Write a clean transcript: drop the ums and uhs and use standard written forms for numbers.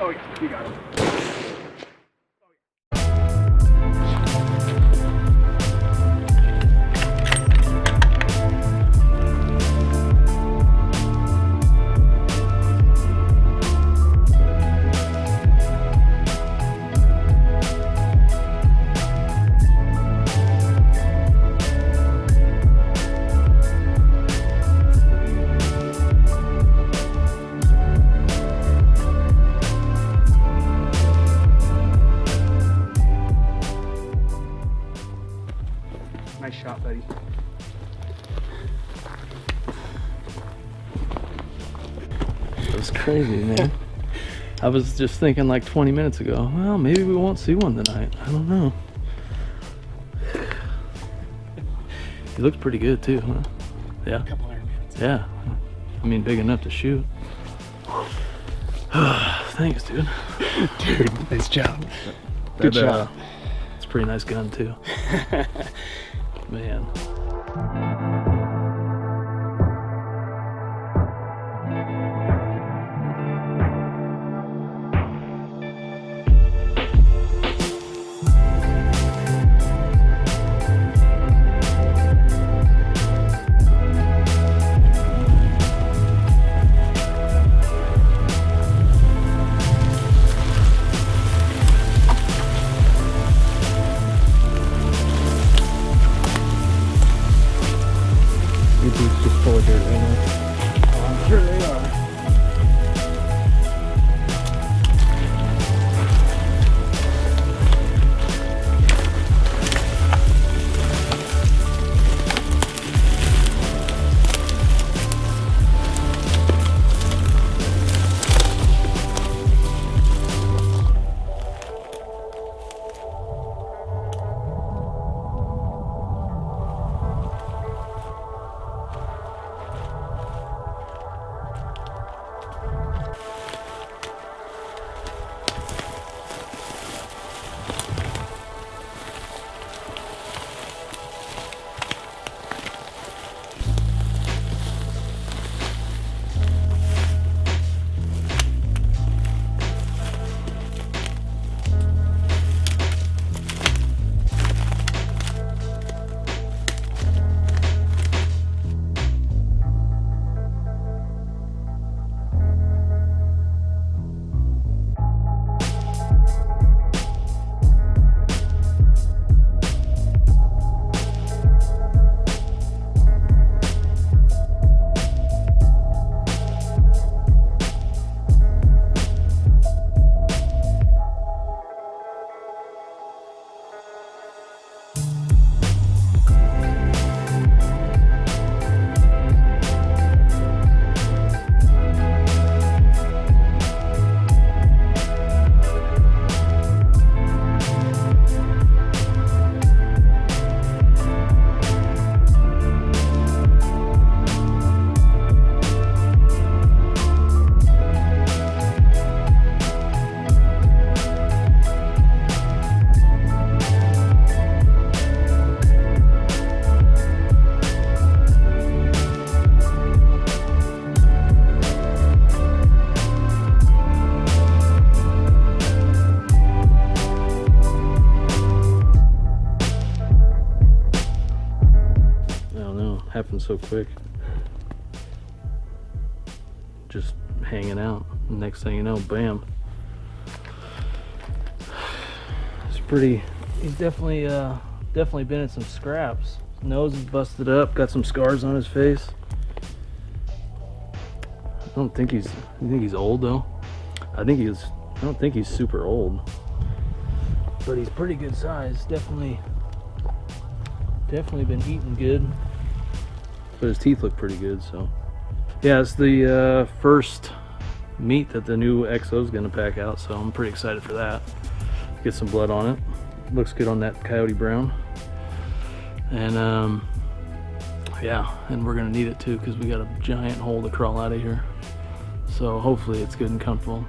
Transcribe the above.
Oh yeah, you got it. Nice shot, buddy. That was crazy, man. I was just thinking like 20 minutes ago, well, maybe we won't see one tonight. I don't know. He looks pretty good too, huh? Yeah. A couple iron minutes. Yeah. I mean, big enough to shoot. Thanks, dude. Dude, nice job. Good shot. It's a pretty nice gun too. Man. Your boots just full of dirt right now. Oh, I'm sure they are. Happened so quick. Just hanging out. Next thing you know, bam. It's pretty. He's definitely been in some scraps. His nose is busted up. Got some scars on his face. I don't think he's. You think he's old though? I don't think he's super old. But he's pretty good size. Definitely been eating good. But his teeth look pretty good, so. Yeah, it's the first meat that the new XO is going to pack out, so I'm pretty excited for that. Get some blood on it. Looks good on that coyote brown. And yeah, and we're going to need it too because we got a giant hole to crawl out of here. So hopefully it's good and comfortable.